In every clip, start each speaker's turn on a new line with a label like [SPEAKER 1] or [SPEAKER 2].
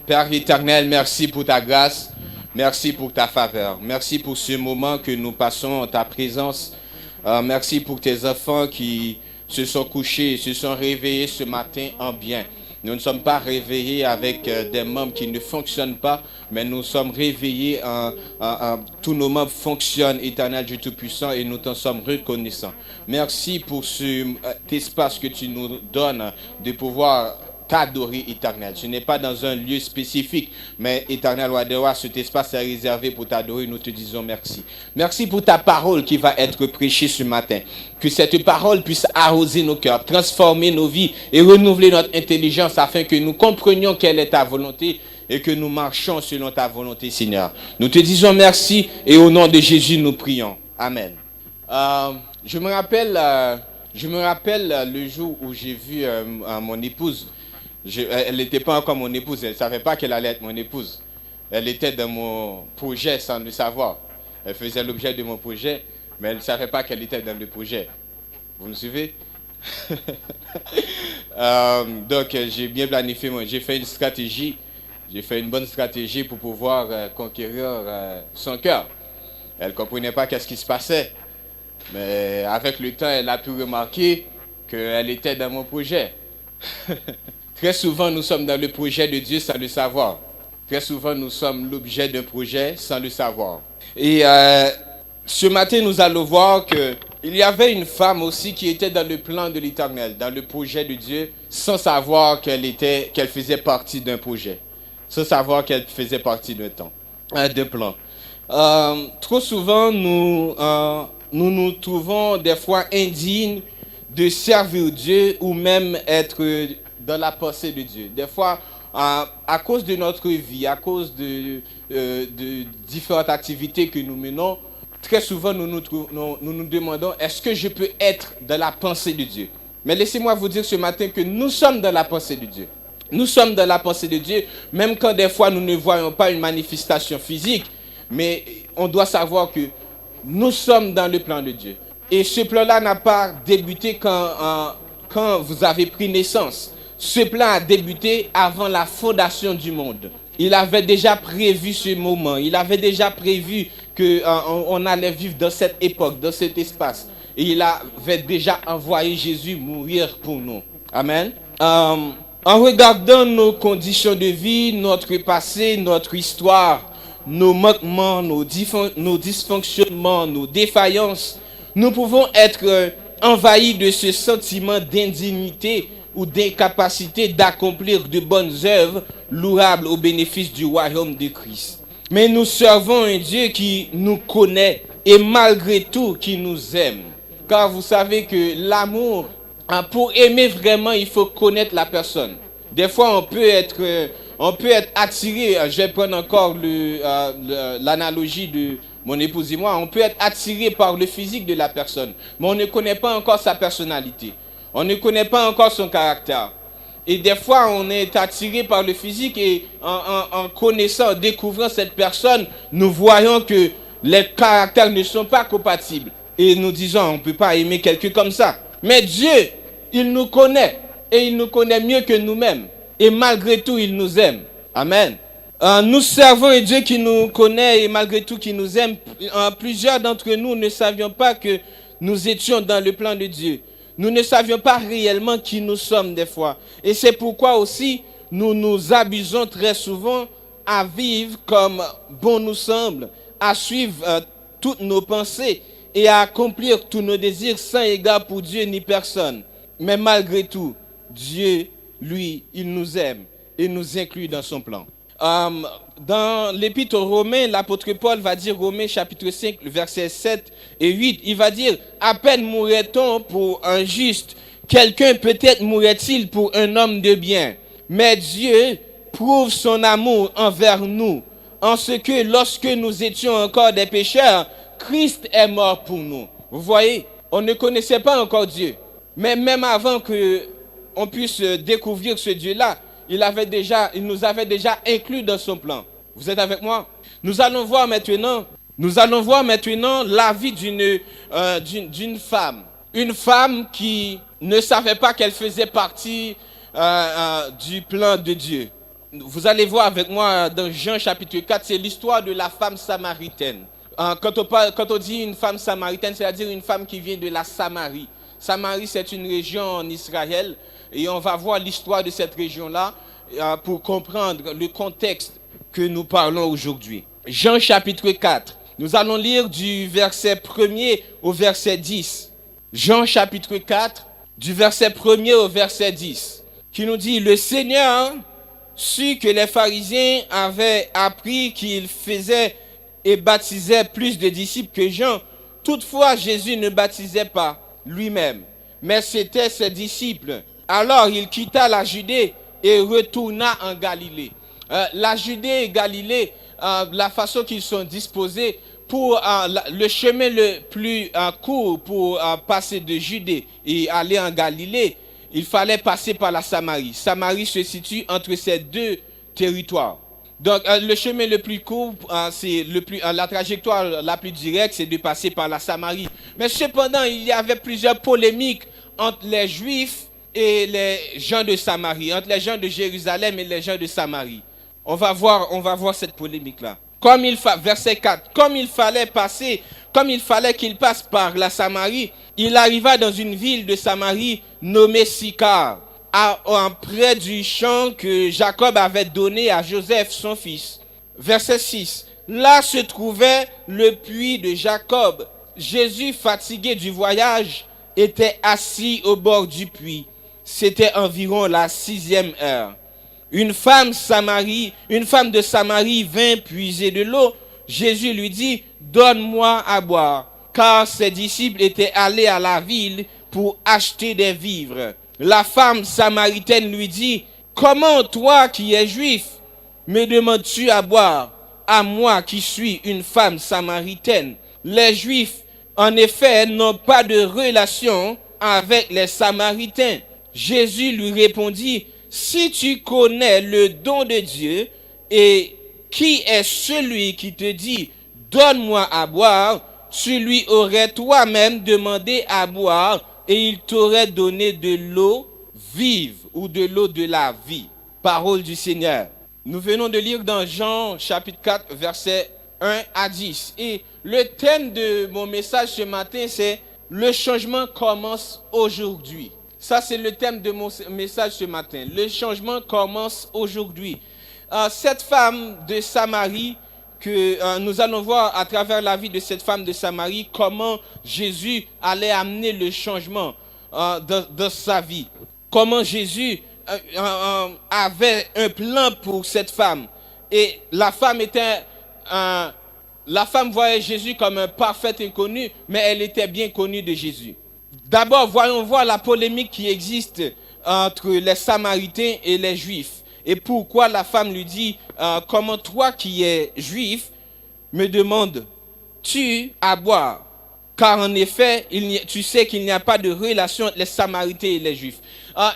[SPEAKER 1] Père éternel, merci pour ta grâce, merci pour ta faveur, merci pour ce moment que nous passons en ta présence. Merci pour tes enfants qui se sont couchés, se sont réveillés ce matin en bien. Nous ne sommes pas réveillés avec des membres qui ne fonctionnent pas, mais nous sommes réveillés tous nos membres fonctionnent, éternel Dieu Tout-Puissant, et nous t'en sommes reconnaissants. Merci pour cet espace que tu nous donnes de pouvoir t'adorer, éternel. Ce n'est pas dans un lieu spécifique, mais éternel Wadewa, cet espace est réservé pour t'adorer. Nous te disons merci. Merci pour ta parole qui va être prêchée ce matin. Que cette parole puisse arroser nos cœurs, transformer nos vies et renouveler notre intelligence afin que nous comprenions quelle est ta volonté et que nous marchions selon ta volonté, Seigneur. Nous te disons merci et au nom de Jésus, nous prions. Amen. Je me rappelle le jour où j'ai vu mon épouse. Elle n'était pas encore mon épouse, elle ne savait pas qu'elle allait être mon épouse. Elle était dans mon projet sans le savoir. Elle faisait l'objet de mon projet, mais elle ne savait pas qu'elle était dans le projet. Vous me suivez? Donc j'ai bien planifié, j'ai fait une stratégie, j'ai fait une bonne stratégie pour pouvoir conquérir son cœur. Elle ne comprenait pas qu'est-ce qui se passait, mais avec le temps, elle a pu remarquer qu'elle était dans mon projet. Très souvent, nous sommes dans le projet de Dieu sans le savoir. Très souvent, nous sommes l'objet d'un projet sans le savoir. Et ce matin, nous allons voir qu'il y avait une femme aussi qui était dans le plan de l'Éternel, dans le projet de Dieu, sans savoir qu'elle faisait partie d'un projet, sans savoir qu'elle faisait partie d'un plan. Trop souvent, nous nous trouvons des fois indignes de servir Dieu ou même être dans la pensée de Dieu. Des fois, à cause de notre vie, à cause de différentes activités que nous menons, très souvent nous nous demandons, est-ce que je peux être dans la pensée de Dieu? Mais laissez-moi vous dire ce matin que nous sommes dans la pensée de Dieu. Nous sommes dans la pensée de Dieu, même quand des fois nous ne voyons pas une manifestation physique, mais on doit savoir que nous sommes dans le plan de Dieu. Et ce plan-là n'a pas débuté quand vous avez pris naissance. Ce plan a débuté avant la fondation du monde. Il avait déjà prévu ce moment. Il avait déjà prévu qu'on allait vivre dans cette époque, dans cet espace. Et il avait déjà envoyé Jésus mourir pour nous. Amen. En regardant nos conditions de vie, notre passé, notre histoire, nos manquements, nos dysfonctionnements, nos défaillances, nous pouvons être envahis de ce sentiment d'indignité ou d'incapacité d'accomplir de bonnes œuvres louables au bénéfice du royaume de Christ. Mais nous servons un Dieu qui nous connaît et malgré tout qui nous aime. Car vous savez que l'amour, pour aimer vraiment, il faut connaître la personne. Des fois, on peut être attiré, je vais prendre encore l'analogie de mon épouse et moi, on peut être attiré par le physique de la personne, mais on ne connaît pas encore sa personnalité. On ne connaît pas encore son caractère. Et des fois, on est attiré par le physique et en connaissant, en découvrant cette personne, nous voyons que les caractères ne sont pas compatibles. Et nous disons, on ne peut pas aimer quelqu'un comme ça. Mais Dieu, il nous connaît. Et il nous connaît mieux que nous-mêmes. Et malgré tout, il nous aime. Amen. Nous servons un Dieu qui nous connaît et malgré tout qui nous aime. Plusieurs d'entre nous ne savions pas que nous étions dans le plan de Dieu. Nous ne savions pas réellement qui nous sommes des fois. Et c'est pourquoi aussi nous nous abusons très souvent à vivre comme bon nous semble, à suivre toutes nos pensées et à accomplir tous nos désirs sans égard pour Dieu ni personne. Mais malgré tout, Dieu, lui, il nous aime et nous inclut dans son plan. Dans l'épître aux Romains, l'apôtre Paul va dire, Romains chapitre 5, versets 7 et 8, il va dire, à peine mourrait-on pour un juste, quelqu'un peut-être mourrait-il pour un homme de bien. Mais Dieu prouve son amour envers nous, en ce que lorsque nous étions encore des pécheurs, Christ est mort pour nous. Vous voyez, on ne connaissait pas encore Dieu. Mais même avant qu'on puisse découvrir ce Dieu-là, il nous avait déjà inclus dans son plan. Vous êtes avec moi? Nous allons voir maintenant la vie d'une femme. Une femme qui ne savait pas qu'elle faisait partie du plan de Dieu.
[SPEAKER 2] vous allez voir avec moi dans Jean chapitre 4, c'est l'histoire de la femme samaritaine. Quand on dit une femme samaritaine, c'est-à-dire une femme qui vient de la Samarie. Samarie, c'est une région en Israël et on va voir l'histoire de cette région-là pour comprendre le contexte que nous parlons aujourd'hui. Jean chapitre 4, nous allons lire du verset 1er au verset 10. Jean chapitre 4, du verset 1er au verset 10, qui nous dit « Le Seigneur sut que les pharisiens avaient appris qu'il faisait et baptisait plus de disciples que Jean. Toutefois, Jésus ne baptisait pas lui-même, mais c'était ses disciples. Alors il quitta la Judée et retourna en Galilée. » La Judée et Galilée, la façon qu'ils sont disposés pour le chemin le plus court pour passer de Judée et aller en Galilée, il fallait passer par la Samarie. Samarie se situe entre ces deux territoires. Donc le chemin le plus court, la trajectoire la plus directe, c'est de passer par la Samarie. Mais cependant, il y avait plusieurs polémiques entre les Juifs et les gens de Samarie, entre les gens de Jérusalem et les gens de Samarie. On va voir cette polémique-là. Verset 4, comme il fallait qu'il passe par la Samarie, il arriva dans une ville de Samarie nommée Sychar, près du champ que Jacob avait donné à Joseph, son fils. Verset 6, là se trouvait le puits de Jacob. Jésus, fatigué du voyage, était assis au bord du puits. C'était environ la 6e heure. Une femme de Samarie vint puiser de l'eau. Jésus lui dit, donne-moi à boire, car ses disciples étaient allés à la ville pour acheter des vivres. La femme samaritaine lui dit, comment toi qui es juif, me demandes-tu à boire, à moi qui suis une femme samaritaine? Les Juifs, en effet, n'ont pas de relation avec les Samaritains. Jésus lui répondit, si tu connais le don de Dieu et qui est celui qui te dit « Donne-moi à boire », tu lui aurais toi-même demandé à boire et il t'aurait donné de l'eau vive ou de l'eau de la vie. Parole du Seigneur. Nous venons de lire dans Jean chapitre 4, versets 1 à 10. Et le thème de mon message ce matin, c'est « Le changement commence aujourd'hui ». Ça, c'est le thème de mon message ce matin. Le changement commence aujourd'hui. Cette femme de Samarie, que nous allons voir à travers la vie de cette femme de Samarie, comment Jésus allait amener le changement dans sa vie. Comment Jésus avait un plan pour cette femme. Et la femme voyait Jésus comme un parfait inconnu, mais elle était bien connue de Jésus. D'abord, voyons voir la polémique qui existe entre les Samaritains et les Juifs. Et pourquoi la femme lui dit, comment toi qui es juif, me demandes-tu à boire? Car en effet, tu sais qu'il n'y a pas de relation entre les Samaritains et les Juifs.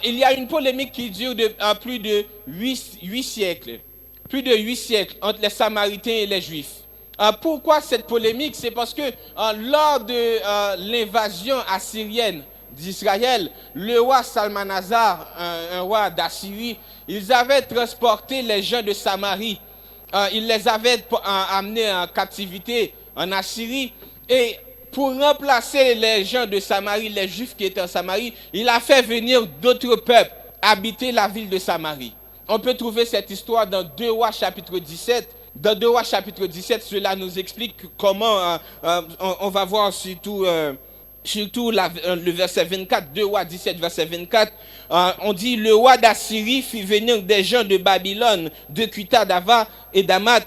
[SPEAKER 2] Il y a une polémique qui dure plus de 8 siècles. Plus de 8 siècles entre les Samaritains et les Juifs. Pourquoi cette polémique? C'est parce que lors de l'invasion assyrienne d'Israël, le roi Salmanasar, un roi d'Assyrie, ils avaient transporté les gens de Samarie. Ils les avaient amenés en captivité en Assyrie. Et pour remplacer les gens de Samarie, les Juifs qui étaient en Samarie, il a fait venir d'autres peuples habiter la ville de Samarie. On peut trouver cette histoire dans 2 Rois chapitre 17. Dans 2 Rois chapitre 17, cela nous explique comment, on va voir surtout le verset 24, 2 Rois 17, verset 24, on dit, le roi d'Assyrie fit venir des gens de Babylone, de Cuta, d'Ava et d'Amat,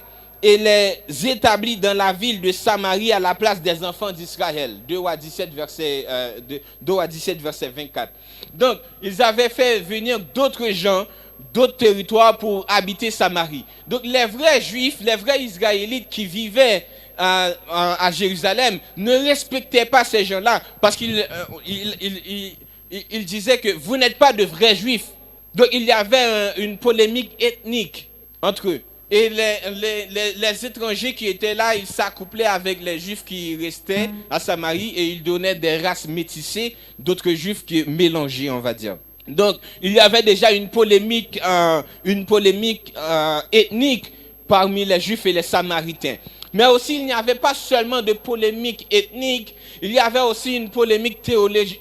[SPEAKER 2] et les établit dans la ville de Samarie à la place des enfants d'Israël. 2 Rois 17, verset 24. Donc, ils avaient fait venir d'autres gens, d'autres territoires pour habiter Samarie. Donc les vrais Juifs, les vrais Israélites qui vivaient à Jérusalem ne respectaient pas ces gens-là parce qu'ils disaient que vous n'êtes pas de vrais Juifs. Donc il y avait une polémique ethnique entre eux. Et les étrangers qui étaient là, ils s'accouplaient avec les Juifs qui restaient à Samarie et ils donnaient des races métissées, d'autres Juifs qui mélangés, on va dire. Donc, il y avait déjà une polémique ethnique parmi les Juifs et les Samaritains. Mais aussi, il n'y avait pas seulement de polémique ethnique, il y avait aussi une polémique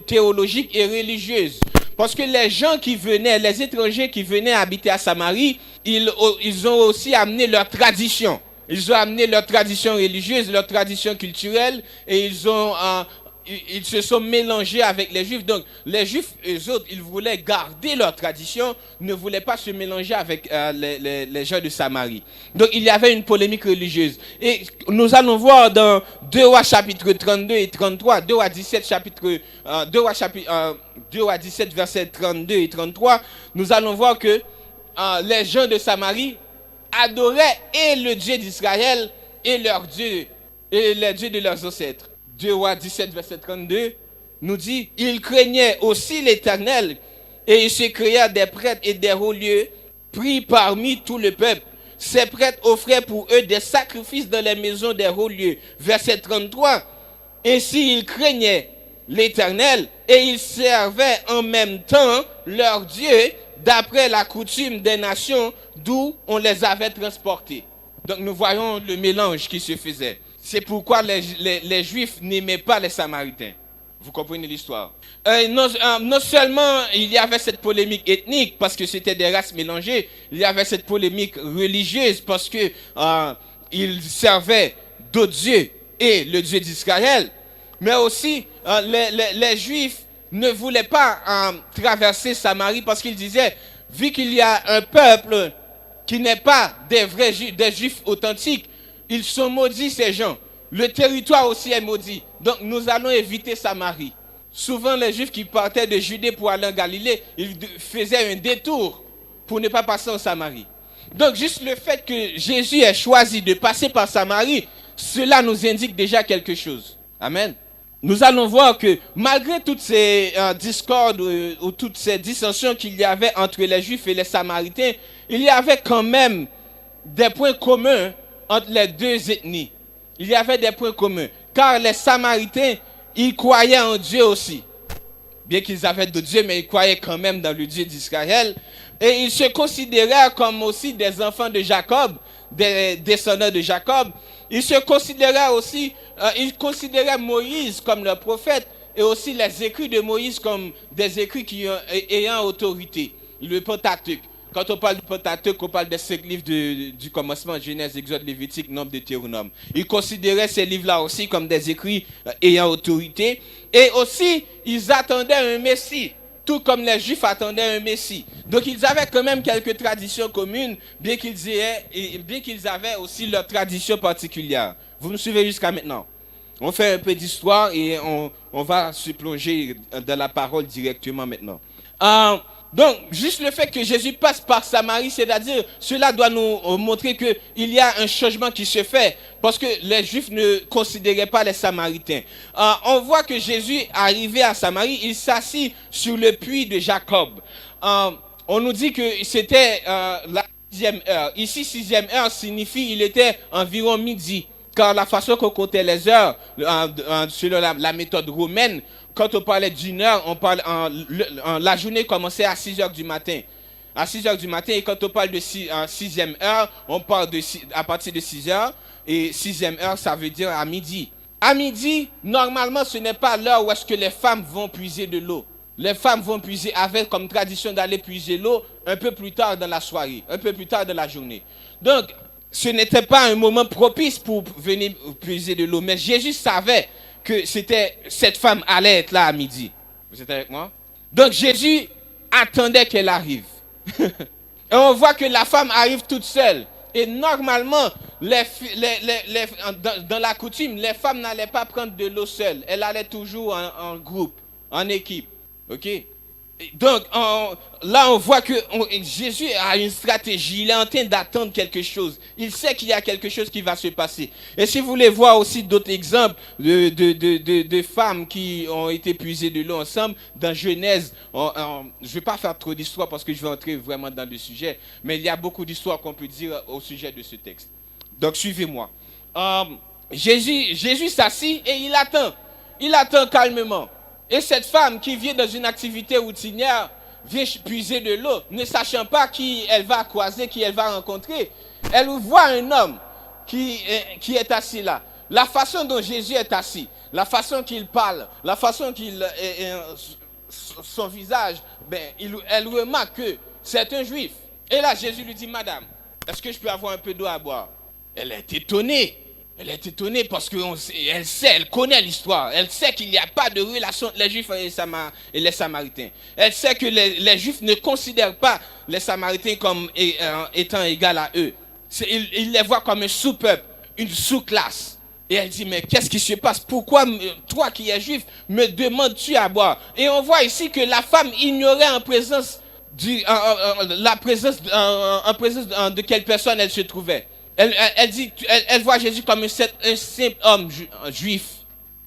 [SPEAKER 2] théologique et religieuse. Parce que les gens qui venaient, les étrangers qui venaient habiter à Samarie, ils ont aussi amené leur tradition. Ils ont amené leur tradition religieuse, leur tradition culturelle, et ils se sont mélangés avec les Juifs. Donc, les Juifs, eux autres, ils voulaient garder leur tradition, ne voulaient pas se mélanger avec les gens de Samarie. Donc, il y avait une polémique religieuse. Et nous allons voir dans 2 Rois chapitre 32 et 33, 2 Rois 17 versets 32 et 33, nous allons voir que les gens de Samarie adoraient et le Dieu d'Israël et leur Dieu, et les dieux de leurs ancêtres. 2 Rois 17, verset 32, nous dit, ils craignaient aussi l'Éternel, et ils se créèrent des prêtres et des hauts lieux, pris parmi tout le peuple. Ces prêtres offraient pour eux des sacrifices dans les maisons des hauts lieux. Verset 33, ainsi ils craignaient l'Éternel, et ils servaient en même temps leur Dieu, d'après la coutume des nations d'où on les avait transportés. Donc nous voyons le mélange qui se faisait. C'est pourquoi les Juifs n'aimaient pas les Samaritains. Vous comprenez l'histoire. Non seulement il y avait cette polémique ethnique parce que c'était des races mélangées, il y avait cette polémique religieuse parce que ils servaient d'autres dieux et le Dieu d'Israël. Mais aussi les Juifs ne voulaient pas traverser Samarie parce qu'ils disaient, vu qu'il y a un peuple qui n'est pas des Juifs authentiques, ils sont maudits, ces gens. Le territoire aussi est maudit. Donc, nous allons éviter Samarie. Souvent, les Juifs qui partaient de Judée pour aller en Galilée, ils faisaient un détour pour ne pas passer en Samarie. Donc, juste le fait que Jésus ait choisi de passer par Samarie, cela nous indique déjà quelque chose. Amen. Nous allons voir que malgré toutes ces discordes ou toutes ces dissensions qu'il y avait entre les Juifs et les Samaritains, il y avait quand même des points communs entre les deux ethnies. Il y avait des points communs. Car les Samaritains, ils croyaient en Dieu aussi. Bien qu'ils avaient d'autres dieux, mais ils croyaient quand même dans le Dieu d'Israël. Et ils se considéraient comme aussi des enfants de Jacob, des descendants de Jacob. Ils se considéraient aussi, ils considéraient Moïse comme leur prophète et aussi les écrits de Moïse comme des écrits ayant autorité. Le Pentateuque. Quand on parle du Pentateuque, on parle des 5 livres du commencement, Genèse, Exode, Lévitique, Nombre, Deutéronome. Ils considéraient ces livres-là aussi comme des écrits ayant autorité. Et aussi, ils attendaient un Messie, tout comme les Juifs attendaient un Messie. Donc, ils avaient quand même quelques traditions communes, bien qu'ils avaient aussi leur tradition particulière. Vous me suivez jusqu'à maintenant? On fait un peu d'histoire et on va se plonger dans la parole directement maintenant. Donc, juste le fait que Jésus passe par Samarie, c'est-à-dire, cela doit nous montrer qu'il y a un changement qui se fait, parce que les Juifs ne considéraient pas les Samaritains. On voit que Jésus, arrivé à Samarie, il s'assit sur le puits de Jacob. On nous dit que c'était la 6e heure. Ici, 6e heure signifie qu'il était environ midi. Car la façon qu'on comptait les heures, selon la méthode romaine, quand on parlait d'une heure, la journée commençait à 6 heures du matin. À 6 heures du matin, et quand on parle de 6e heure, on parle à partir de 6 heures. Et 6e heure, ça veut dire à midi. À midi, normalement, ce n'est pas l'heure où est-ce que les femmes vont puiser de l'eau. Les femmes vont puiser, avec comme tradition d'aller puiser l'eau un peu plus tard dans la soirée, un peu plus tard dans la journée. Donc, ce n'était pas un moment propice pour venir puiser de l'eau. Mais Jésus savait que cette femme allait être là à midi. Vous êtes avec moi? Donc Jésus attendait qu'elle arrive. Et on voit que la femme arrive toute seule. Et normalement, dans la coutume, les femmes n'allaient pas prendre de l'eau seule. Elles allaient toujours en groupe, en équipe. OK? Donc, là, on voit que Jésus a une stratégie. Il est en train d'attendre quelque chose. Il sait qu'il y a quelque chose qui va se passer. Et si vous voulez voir aussi d'autres exemples de femmes qui ont été puisées de l'eau ensemble, dans Genèse, je ne vais pas faire trop d'histoire parce que je vais entrer vraiment dans le sujet, mais il y a beaucoup d'histoires qu'on peut dire au sujet de ce texte. Donc, suivez-moi. Jésus s'assit et il attend. Il attend calmement. Et cette femme qui vient dans une activité routinière, vient puiser de l'eau, ne sachant pas qui elle va croiser, qui elle va rencontrer. Elle voit un homme qui est assis là. La façon dont Jésus est assis, la façon qu'il parle, la façon qu'il son visage, elle remarque que c'est un juif. Et là, Jésus lui dit, Madame, est-ce que je peux avoir un peu d'eau à boire? Elle est étonnée. Elle est étonnée parce qu'elle sait, elle connaît l'histoire. Elle sait qu'il n'y a pas de relation entre les Juifs et les Samaritains. Elle sait que les Juifs ne considèrent pas les Samaritains comme étant égaux à eux. Ils les voient comme un sous-peuple, une sous-classe. Et elle dit, mais qu'est-ce qui se passe? Pourquoi toi qui es juif me demandes-tu à boire? Et on voit ici que la femme ignorait en présence de quelle personne elle se trouvait. Elle voit Jésus comme un simple homme juif.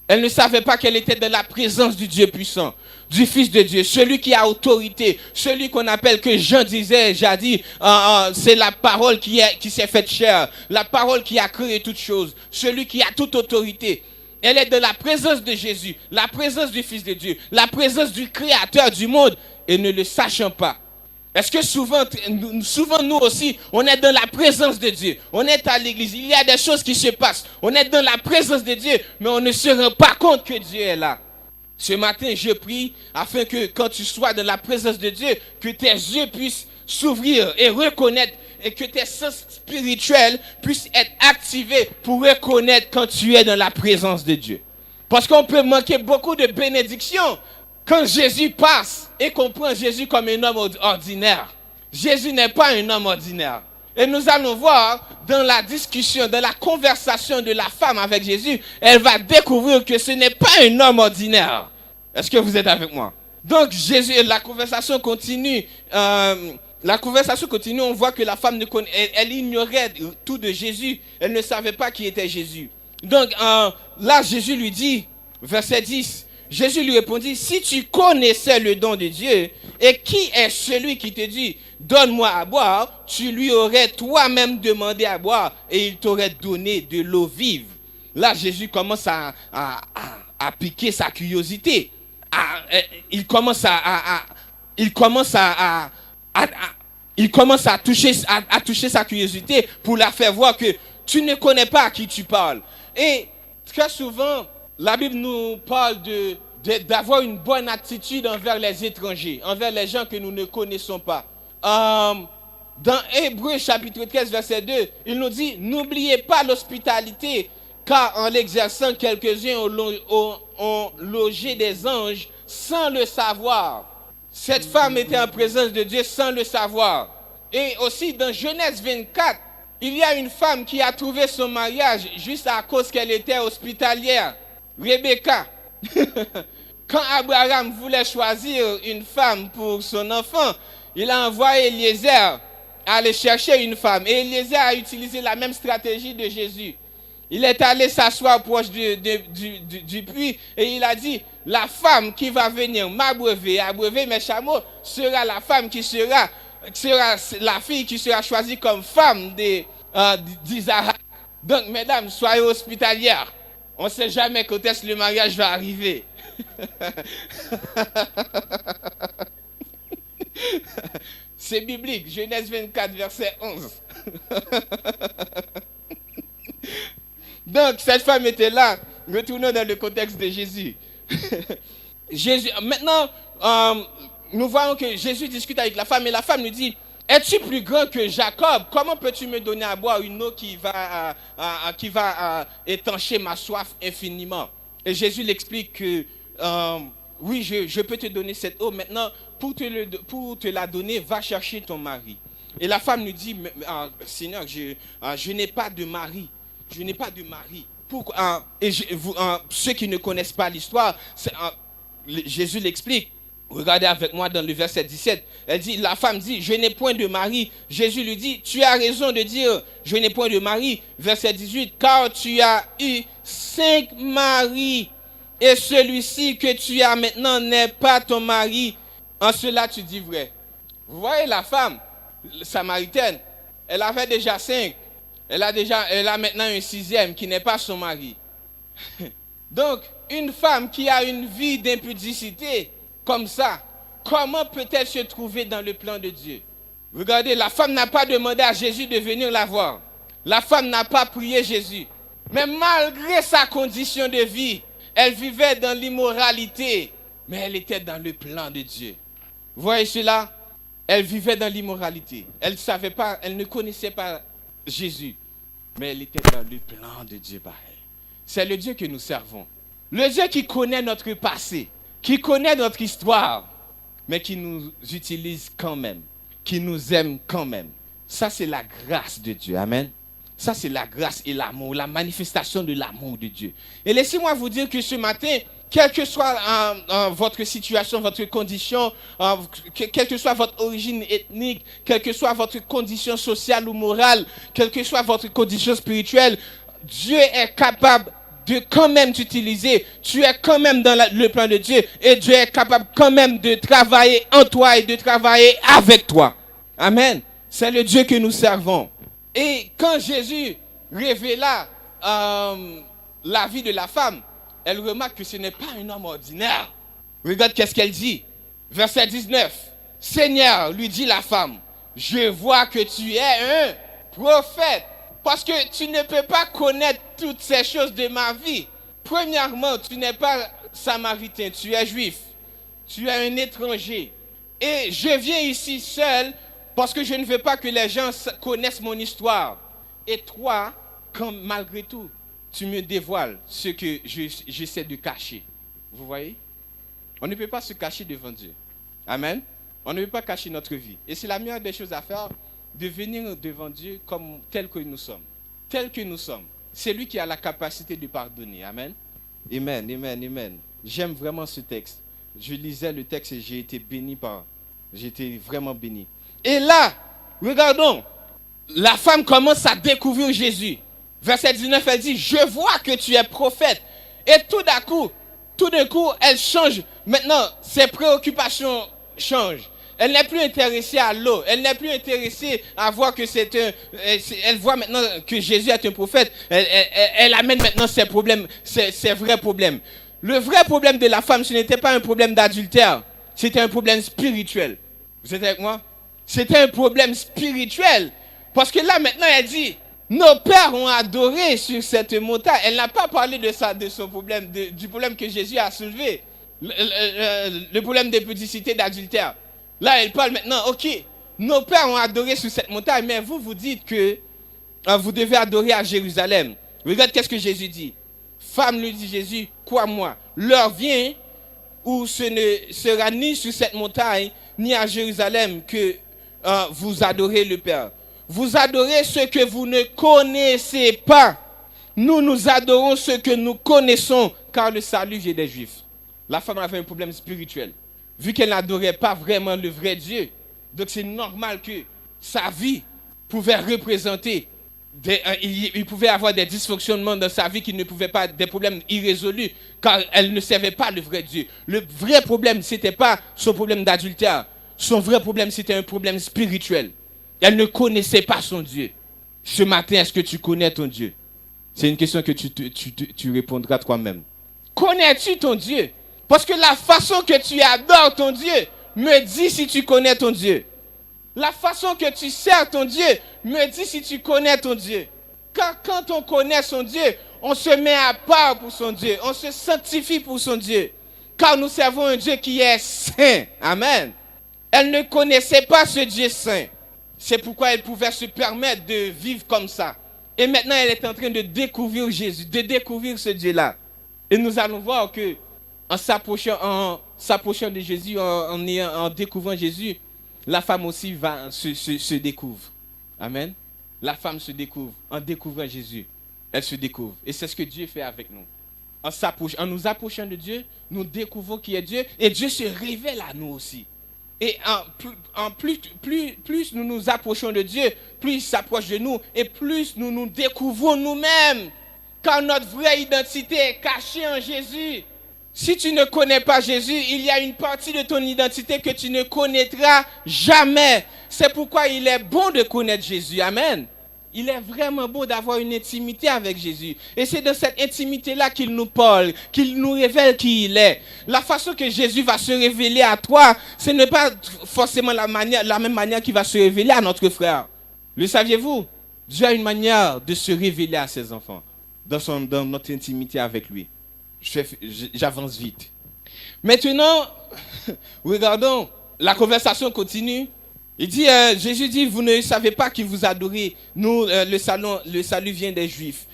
[SPEAKER 2] Elle ne savait pas qu'elle était dans la présence du Dieu puissant, du Fils de Dieu, celui qui a autorité, celui qu'on appelle, que Jean disait jadis, c'est la parole qui s'est faite chair, la parole qui a créé toutes choses, celui qui a toute autorité. Elle est dans la présence de Jésus, la présence du Fils de Dieu, la présence du Créateur du monde, et ne le sachant pas. Est-ce que souvent nous aussi, on est dans la présence de Dieu. On est à l'église, il y a des choses qui se passent. On est dans la présence de Dieu, mais on ne se rend pas compte que Dieu est là. Ce matin, je prie afin que quand tu sois dans la présence de Dieu, que tes yeux puissent s'ouvrir et reconnaître, et que tes sens spirituels puissent être activés pour reconnaître quand tu es dans la présence de Dieu. Parce qu'on peut manquer beaucoup de bénédictions quand Jésus passe et qu'on prend Jésus comme un homme ordinaire. Jésus n'est pas un homme ordinaire. Et nous allons voir dans la discussion, dans la conversation de la femme avec Jésus, elle va découvrir que ce n'est pas un homme ordinaire. Est-ce que vous êtes avec moi? Donc Jésus, la conversation continue. On voit que la femme elle ignorait tout de Jésus. Elle ne savait pas qui était Jésus. Donc là, Jésus lui dit, verset 10, Jésus lui répondit, si tu connaissais le don de Dieu, et qui est celui qui te dit, donne-moi à boire, tu lui aurais toi-même demandé à boire, et il t'aurait donné de l'eau vive. Là, Jésus commence à piquer sa curiosité. Il commence à toucher sa curiosité pour la faire voir que tu ne connais pas à qui tu parles. Et très souvent, la Bible nous parle d'avoir une bonne attitude envers les étrangers, envers les gens que nous ne connaissons pas. Dans Hébreux chapitre 13, verset 2, il nous dit, n'oubliez pas l'hospitalité, car en l'exerçant, quelques-uns ont logé des anges sans le savoir. Cette femme était en présence de Dieu sans le savoir. Et aussi dans Genèse 24, il y a une femme qui a trouvé son mariage juste à cause qu'elle était hospitalière. Rebecca. Quand Abraham voulait choisir une femme pour son enfant, il a envoyé Eliezer aller chercher une femme. Et Eliezer a utilisé la même stratégie de Jésus. Il est allé s'asseoir proche du puits et il a dit, la femme qui va venir m'abreuver mes chameaux sera la femme qui sera la fille qui sera choisie comme femme d'Isaac. Donc, mesdames, soyez hospitalières. On ne sait jamais quand est-ce que le mariage va arriver. C'est biblique, Genèse 24, verset 11. Donc, cette femme était là. Retournons dans le contexte de Jésus. Maintenant, nous voyons que Jésus discute avec la femme et la femme lui dit, es-tu plus grand que Jacob? Comment peux-tu me donner à boire une eau qui va étancher ma soif infiniment? Et Jésus l'explique que oui, je peux te donner cette eau. Maintenant, pour te la donner, va chercher ton mari. Et la femme lui dit, Seigneur, je n'ai pas de mari. Je n'ai pas de mari. Ceux qui ne connaissent pas l'histoire, Jésus l'explique. Regardez avec moi dans le verset 17. La femme dit, je n'ai point de mari. Jésus lui dit, tu as raison de dire, je n'ai point de mari. Verset 18, car tu as eu 5 maris, et celui-ci que tu as maintenant n'est pas ton mari. En cela tu dis vrai. Vous voyez la femme samaritaine, elle avait déjà 5. Elle a maintenant un 6e qui n'est pas son mari. Donc, une femme qui a une vie d'impudicité comme ça, comment peut-elle se trouver dans le plan de Dieu? Regardez, la femme n'a pas demandé à Jésus de venir la voir. La femme n'a pas prié Jésus. Mais malgré sa condition de vie, elle vivait dans l'immoralité, mais elle était dans le plan de Dieu. Vous voyez cela? Elle vivait dans l'immoralité. Elle ne savait pas, elle ne connaissait pas Jésus, mais elle était dans le plan de Dieu pareil. C'est le Dieu que nous servons. Le Dieu qui connaît notre passé, qui connaît notre histoire, mais qui nous utilise quand même, qui nous aime quand même. Ça, c'est la grâce de Dieu. Amen. Ça, c'est la grâce et l'amour, la manifestation de l'amour de Dieu. Et laissez-moi vous dire que ce matin, quelle que soit votre situation, votre condition, quelle que soit votre origine ethnique, quelle que soit votre condition sociale ou morale, quelle que soit votre condition spirituelle, Dieu est capable de quand même t'utiliser. Tu es quand même dans le plan de Dieu et Dieu est capable quand même de travailler en toi et de travailler avec toi. Amen. C'est le Dieu que nous servons. Et quand Jésus révéla la vie de la femme, elle remarque que ce n'est pas un homme ordinaire. Regarde qu'est-ce qu'elle dit. Verset 19. Seigneur, lui dit la femme, je vois que tu es un prophète. Parce que tu ne peux pas connaître toutes ces choses de ma vie. Premièrement, tu n'es pas samaritain, tu es juif. Tu es un étranger. Et je viens ici seul parce que je ne veux pas que les gens connaissent mon histoire. Et toi, comme malgré tout, tu me dévoiles ce que j'essaie de cacher. Vous voyez? On ne peut pas se cacher devant Dieu. Amen. On ne peut pas cacher notre vie. Et c'est la meilleure des choses à faire, de venir devant Dieu comme tel que nous sommes. Tel que nous sommes. C'est lui qui a la capacité de pardonner. Amen. Amen, amen, amen. J'aime vraiment ce texte. Je lisais le texte et j'ai été vraiment béni. Et là, regardons, la femme commence à découvrir Jésus. Verset 19, elle dit, je vois que tu es prophète. Et tout d'un coup, elle change. Maintenant, ses préoccupations changent. Elle n'est plus intéressée à l'eau. Elle n'est plus intéressée à voir que elle voit maintenant que Jésus est un prophète. Elle amène maintenant ses problèmes, ses vrais problèmes. Le vrai problème de la femme, ce n'était pas un problème d'adultère. C'était un problème spirituel. Vous êtes avec moi? C'était un problème spirituel. Parce que là, maintenant, elle dit, nos pères ont adoré sur cette montagne. Elle n'a pas parlé de ça, de son problème, du problème que Jésus a soulevé. Le problème de pédicité, d'adultère. Là, elle parle maintenant, ok, nos pères ont adoré sur cette montagne, mais vous dites que vous devez adorer à Jérusalem. Regarde qu'est-ce que Jésus dit. Femme, lui dit Jésus, crois-moi, l'heure vient où ce ne sera ni sur cette montagne, ni à Jérusalem que vous adorez le Père. Vous adorez ce que vous ne connaissez pas. Nous adorons ce que nous connaissons, car le salut vient des Juifs. La femme avait un problème spirituel. Vu qu'elle n'adorait pas vraiment le vrai Dieu, donc c'est normal que sa vie pouvait représenter, il pouvait avoir des dysfonctionnements dans sa vie qui ne pouvaient pas, des problèmes irrésolus, car elle ne servait pas le vrai Dieu. Le vrai problème, ce n'était pas son problème d'adultère. Son vrai problème, c'était un problème spirituel. Elle ne connaissait pas son Dieu. Ce matin, est-ce que tu connais ton Dieu? C'est une question que tu répondras toi-même. Connais-tu ton Dieu? Parce que la façon que tu adores ton Dieu me dit si tu connais ton Dieu. La façon que tu sers ton Dieu me dit si tu connais ton Dieu. Car quand on connaît son Dieu, on se met à part pour son Dieu. On se sanctifie pour son Dieu. Car nous servons un Dieu qui est saint. Amen. Elle ne connaissait pas ce Dieu saint. C'est pourquoi elle pouvait se permettre de vivre comme ça. Et maintenant, elle est en train de découvrir Jésus, de découvrir ce Dieu-là. Et nous allons voir que en s'approchant de Jésus, en découvrant Jésus, la femme aussi se découvre. Amen. La femme se découvre. En découvrant Jésus, elle se découvre. Et c'est ce que Dieu fait avec nous. En nous approchant de Dieu, nous découvrons qui est Dieu. Et Dieu se révèle à nous aussi. Et plus nous nous approchons de Dieu, plus il s'approche de nous. Et plus nous nous découvrons nous-mêmes. Car notre vraie identité est cachée en Jésus. Si tu ne connais pas Jésus, il y a une partie de ton identité que tu ne connaîtras jamais. C'est pourquoi il est bon de connaître Jésus. Amen. Il est vraiment beau d'avoir une intimité avec Jésus. Et c'est de cette intimité-là qu'il nous parle, qu'il nous révèle qui il est. La façon que Jésus va se révéler à toi, ce n'est pas forcément la même manière qu'il va se révéler à notre frère. Le saviez-vous? Dieu a une manière de se révéler à ses enfants, dans notre intimité avec lui. J'avance vite. Maintenant, regardons, la conversation continue. Il dit, Jésus dit, vous ne savez pas qui vous adorez. Nous, le salut vient des Juifs.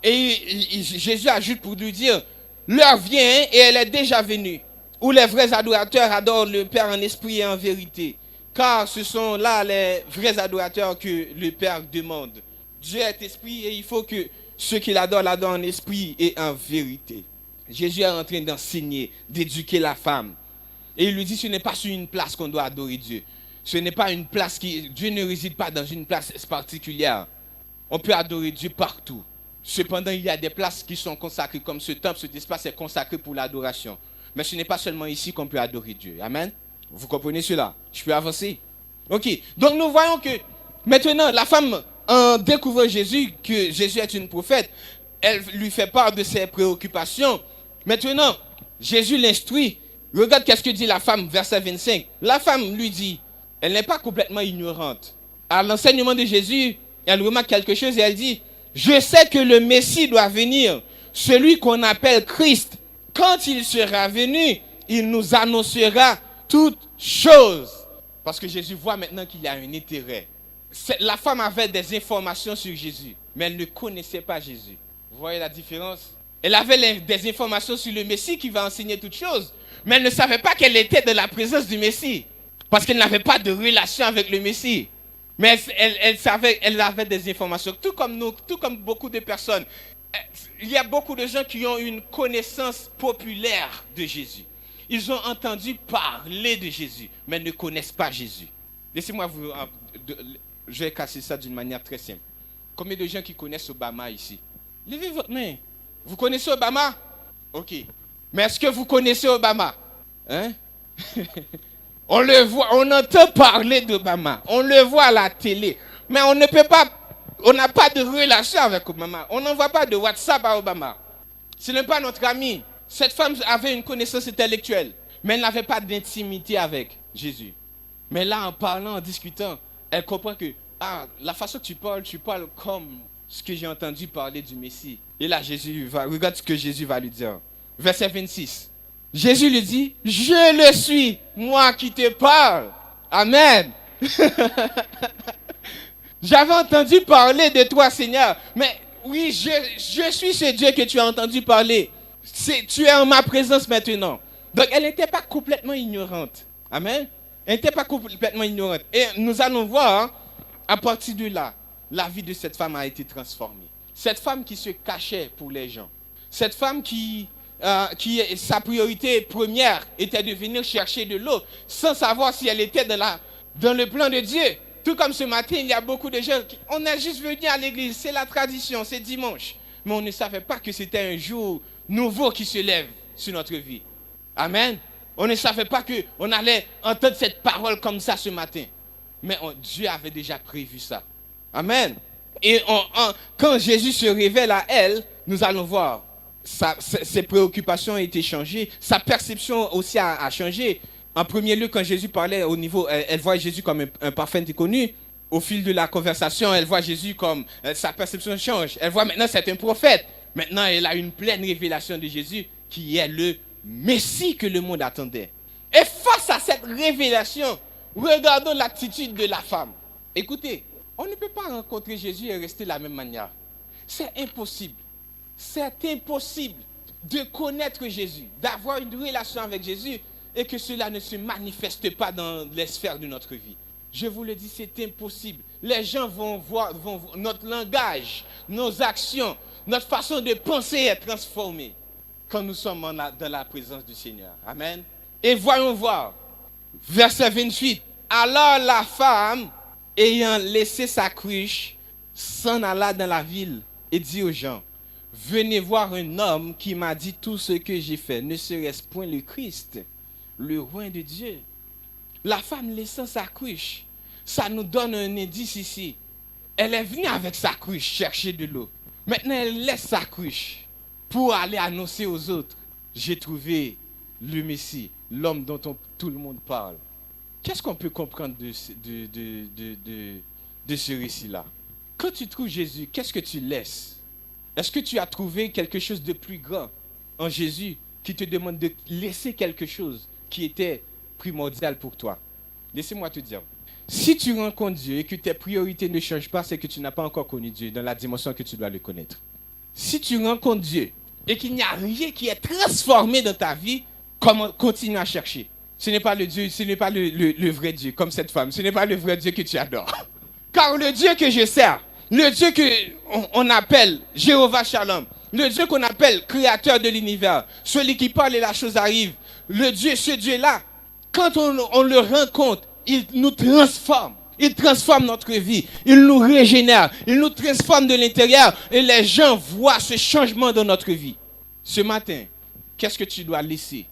[SPEAKER 2] Jésus ajoute pour lui dire, l'heure vient et elle est déjà venue, où les vrais adorateurs adorent le Père en esprit et en vérité. Car ce sont là les vrais adorateurs que le Père demande. Dieu est esprit et il faut que ceux qui l'adorent en esprit et en vérité. Jésus est en train d'enseigner, d'éduquer la femme. Et il lui dit, ce n'est pas sur une place qu'on doit adorer Dieu. Ce n'est pas une place Dieu ne réside pas dans une place particulière. On peut adorer Dieu partout. Cependant, il y a des places qui sont consacrées, comme ce temple, cet espace est consacré pour l'adoration. Mais ce n'est pas seulement ici qu'on peut adorer Dieu. Amen. Vous comprenez cela? Je peux avancer? Ok. Donc nous voyons que maintenant, la femme, en découvrant Jésus, que Jésus est une prophète, elle lui fait part de ses préoccupations. Maintenant, Jésus l'instruit. Regarde qu'est-ce que dit la femme, verset 25. La femme lui dit, elle n'est pas complètement ignorante. À l'enseignement de Jésus, elle remarque quelque chose et elle dit, je sais que le Messie doit venir, celui qu'on appelle Christ. Quand il sera venu, il nous annoncera toutes choses. Parce que Jésus voit maintenant qu'il y a un intérêt. La femme avait des informations sur Jésus, mais elle ne connaissait pas Jésus. Vous voyez la différence? Elle avait des informations sur le Messie qui va enseigner toutes choses, mais elle ne savait pas qu'elle était de la présence du Messie. Parce qu'elle n'avait pas de relation avec le Messie. Mais elle avait des informations. Tout comme nous, tout comme beaucoup de personnes. Il y a beaucoup de gens qui ont une connaissance populaire de Jésus. Ils ont entendu parler de Jésus, mais ne connaissent pas Jésus. Laissez-moi je vais casser ça d'une manière très simple. Combien de gens qui connaissent Obama ici? Levez votre main. Vous connaissez Obama? Ok. Mais est-ce que vous connaissez Obama? Hein? On le voit, on entend parler d'Obama. On le voit à la télé. Mais on ne peut pas, on n'a pas de relation avec Obama. On n'envoie pas de WhatsApp à Obama. Ce n'est pas notre ami. Cette femme avait une connaissance intellectuelle, mais elle n'avait pas d'intimité avec Jésus. Mais là, en parlant, en discutant, elle comprend que la façon que tu parles comme ce que j'ai entendu parler du Messie. Et là, regarde ce que Jésus va lui dire. Verset 26. Jésus lui dit, je le suis, moi qui te parle. Amen. J'avais entendu parler de toi, Seigneur. Mais oui, je suis ce Dieu que tu as entendu parler. Tu es en ma présence maintenant. Donc, elle n'était pas complètement ignorante. Amen. Elle n'était pas complètement ignorante. Et nous allons voir, à partir de là, la vie de cette femme a été transformée. Cette femme qui se cachait pour les gens. Cette femme qui sa priorité première était de venir chercher de l'eau sans savoir si elle était dans le plan de Dieu. Tout comme ce matin, il y a beaucoup de gens on est juste venu à l'église, c'est la tradition, c'est dimanche. Mais on ne savait pas que c'était un jour nouveau qui se lève sur notre vie. Amen. On ne savait pas qu'on allait entendre cette parole comme ça ce matin. Mais Dieu avait déjà prévu ça. Amen. Et quand Jésus se révèle à elle, nous allons voir. Ses préoccupations ont été changées, sa perception aussi a changé. En premier lieu, quand Jésus parlait au niveau, elle voit Jésus comme un parfait inconnu. Au fil de la conversation, elle voit Jésus comme sa perception change. Elle voit maintenant c'est un prophète. Maintenant, elle a une pleine révélation de Jésus qui est le Messie que le monde attendait. Et face à cette révélation, regardons l'attitude de la femme. Écoutez, on ne peut pas rencontrer Jésus et rester de la même manière. C'est impossible. C'est impossible de connaître Jésus, d'avoir une relation avec Jésus et que cela ne se manifeste pas dans les sphères de notre vie. Je vous le dis, c'est impossible. Les gens vont voir notre langage, nos actions, notre façon de penser est transformée quand nous sommes dans la présence du Seigneur. Amen. Et voyons voir, verset 28. Alors la femme, ayant laissé sa cruche, s'en alla dans la ville et dit aux gens, venez voir un homme qui m'a dit tout ce que j'ai fait. Ne serait-ce point le Christ, le roi de Dieu? La femme laissant sa cruche, ça nous donne un indice ici. Elle est venue avec sa cruche chercher de l'eau. Maintenant, elle laisse sa cruche pour aller annoncer aux autres. J'ai trouvé le Messie, l'homme dont tout le monde parle. Qu'est-ce qu'on peut comprendre de ce récit-là? Quand tu trouves Jésus, qu'est-ce que tu laisses? Est-ce que tu as trouvé quelque chose de plus grand en Jésus qui te demande de laisser quelque chose qui était primordial pour toi? Laissez-moi te dire. Si tu rencontres Dieu et que tes priorités ne changent pas, c'est que tu n'as pas encore connu Dieu dans la dimension que tu dois le connaître. Si tu rencontres Dieu et qu'il n'y a rien qui est transformé dans ta vie, continue à chercher. Ce n'est pas le Dieu, ce n'est pas le vrai Dieu, comme cette femme. Ce n'est pas le vrai Dieu que tu adores. Car le Dieu que je sers, le Dieu qu'on appelle Jéhovah Shalom, le Dieu qu'on appelle créateur de l'univers, celui qui parle et la chose arrive, ce Dieu-là, quand on le rencontre, il nous transforme. Il transforme notre vie. Il nous régénère. Il nous transforme de l'intérieur. Et les gens voient ce changement dans notre vie. Ce matin, qu'est-ce que tu dois laisser?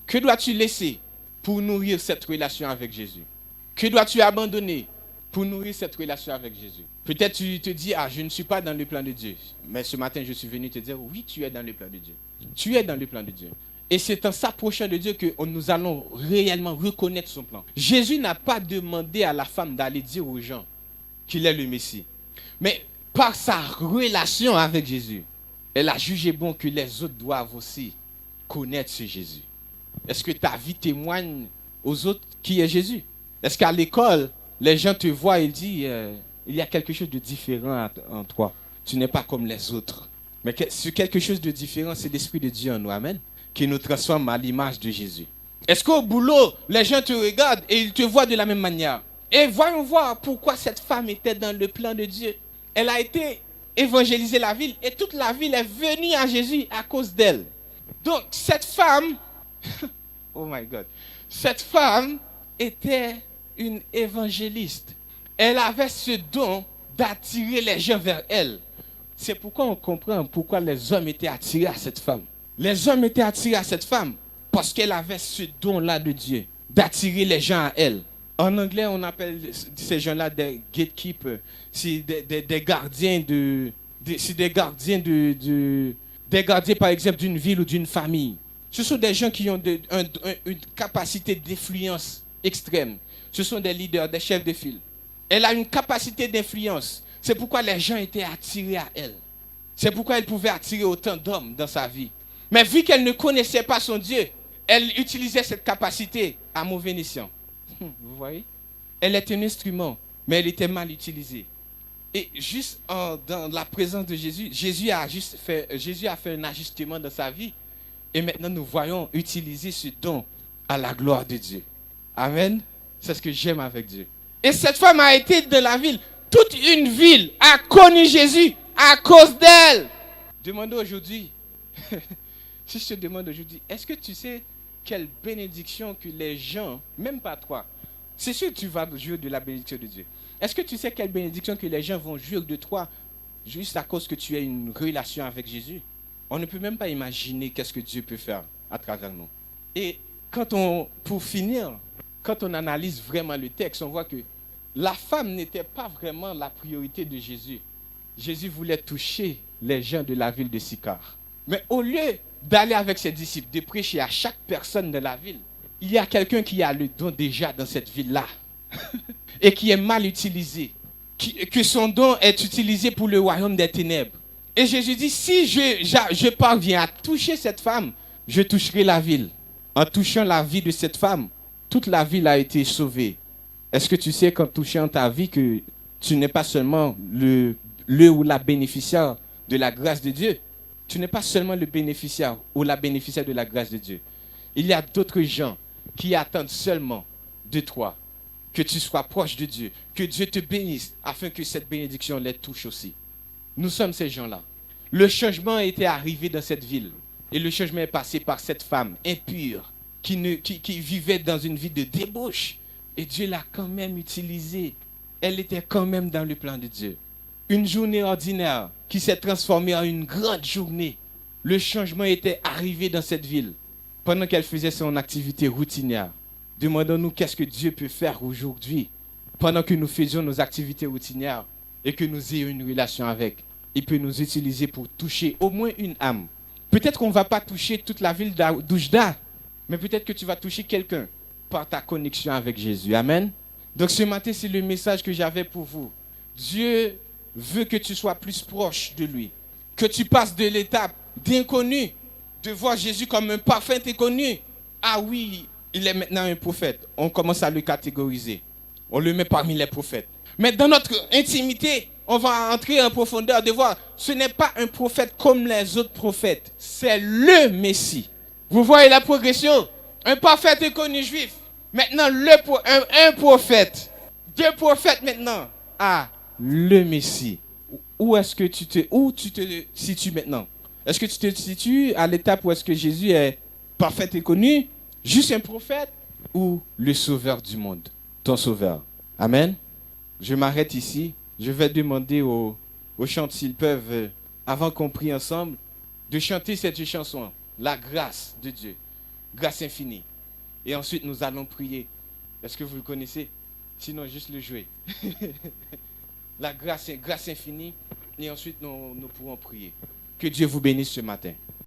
[SPEAKER 2] Que dois-tu laisser pour nourrir cette relation avec Jésus? Que dois-tu abandonner pour nourrir cette relation avec Jésus? Peut-être tu te dis, je ne suis pas dans le plan de Dieu. Mais ce matin, je suis venu te dire, oui, tu es dans le plan de Dieu. Tu es dans le plan de Dieu. Et c'est en s'approchant de Dieu que nous allons réellement reconnaître son plan. Jésus n'a pas demandé à la femme d'aller dire aux gens qu'il est le Messie. Mais par sa relation avec Jésus, elle a jugé bon que les autres doivent aussi connaître ce Jésus. Est-ce que ta vie témoigne aux autres qui est Jésus? Est-ce qu'à l'école, les gens te voient et disent, il y a quelque chose de différent en toi. Tu n'es pas comme les autres. Mais ce quelque chose de différent, c'est l'Esprit de Dieu en nous. Amen. Qui nous transforme à l'image de Jésus. Est-ce qu'au boulot, les gens te regardent et ils te voient de la même manière? Et voyons voir pourquoi cette femme était dans le plan de Dieu. Elle a été évangéliser la ville et toute la ville est venue à Jésus à cause d'elle. Donc cette femme, oh my God, cette femme était une évangéliste. Elle avait ce don d'attirer les gens vers elle. C'est pourquoi on comprend pourquoi les hommes étaient attirés à cette femme. Les hommes étaient attirés à cette femme parce qu'elle avait ce don-là de Dieu, d'attirer les gens à elle. En anglais, on appelle ces gens-là des gatekeepers. C'est des gardiens c'est des gardiens des gardiens, par exemple, d'une ville ou d'une famille. Ce sont des gens qui ont une capacité d'influence extrême. Ce sont des leaders, des chefs de file. Elle a une capacité d'influence. C'est pourquoi les gens étaient attirés à elle. C'est pourquoi elle pouvait attirer autant d'hommes dans sa vie. Mais vu qu'elle ne connaissait pas son Dieu, elle utilisait cette capacité à mauvais escient. Vous voyez? Elle est un instrument, mais elle était mal utilisée. Et juste dans la présence de Jésus, Jésus a fait un ajustement dans sa vie. Et maintenant, nous voyons utiliser ce don à la gloire de Dieu. Amen. C'est ce que j'aime avec Dieu. Et cette femme a été dans la ville. Toute une ville a connu Jésus à cause d'elle. Demandez aujourd'hui, si je te demande aujourd'hui, est-ce que tu sais quelle bénédiction que les gens, même pas toi, c'est sûr que tu vas jouir de la bénédiction de Dieu. Est-ce que tu sais quelle bénédiction que les gens vont jouir de toi juste à cause que tu as une relation avec Jésus? On ne peut même pas imaginer qu'est-ce que Dieu peut faire à travers nous. Et pour finir, quand on analyse vraiment le texte, on voit que la femme n'était pas vraiment la priorité de Jésus. Jésus voulait toucher les gens de la ville de Sychar. Mais au lieu d'aller avec ses disciples, de prêcher à chaque personne de la ville, il y a quelqu'un qui a le don déjà dans cette ville-là et qui est mal utilisé, que son don est utilisé pour le royaume des ténèbres. Et Jésus dit, si je parviens à toucher cette femme, je toucherai la ville. En touchant la vie de cette femme, toute la ville a été sauvée. Est-ce que tu sais qu'en touchant ta vie, que tu n'es pas seulement le ou la bénéficiaire de la grâce de Dieu? Tu n'es pas seulement le bénéficiaire ou la bénéficiaire de la grâce de Dieu. Il y a d'autres gens qui attendent seulement de toi que tu sois proche de Dieu, que Dieu te bénisse afin que cette bénédiction les touche aussi. Nous sommes ces gens-là. Le changement était arrivé dans cette ville et le changement est passé par cette femme impure qui vivait dans une vie de débauche. Et Dieu l'a quand même utilisée. Elle était quand même dans le plan de Dieu. Une journée ordinaire qui s'est transformée en une grande journée. Le changement était arrivé dans cette ville pendant qu'elle faisait son activité routinière. Demandons-nous qu'est-ce que Dieu peut faire aujourd'hui pendant que nous faisions nos activités routinières. et que nous ayons une relation avec, il peut nous utiliser pour toucher au moins une âme. Peut-être qu'on ne va pas toucher toute la ville d'Oujda, mais peut-être que tu vas toucher quelqu'un par ta connexion avec Jésus. Amen. Donc ce matin, c'est le message que j'avais pour vous. Dieu veut que tu sois plus proche de lui, que tu passes de l'étape d'inconnu, de voir Jésus comme un parfait inconnu. Ah oui, il est maintenant un prophète. On commence à le catégoriser. On le met parmi les prophètes. Mais dans notre intimité, on va entrer en profondeur de voir, ce n'est pas un prophète comme les autres prophètes. C'est le Messie. Vous voyez la progression? Un parfait inconnu juif. Maintenant, un prophète. Deux prophètes maintenant. Ah, le Messie. Où tu te situes maintenant? Est-ce que tu te situes à l'étape où est-ce que Jésus est parfait et connu, juste un prophète, ou le sauveur du monde, ton sauveur? Amen. Je m'arrête ici. Je vais demander aux chants s'ils peuvent, avant qu'on prie ensemble, de chanter cette chanson, la grâce de Dieu, grâce infinie. Et ensuite, nous allons prier. Est-ce que vous le connaissez? Sinon, juste le jouer. La grâce infinie. Et ensuite, nous pourrons prier. Que Dieu vous bénisse ce matin.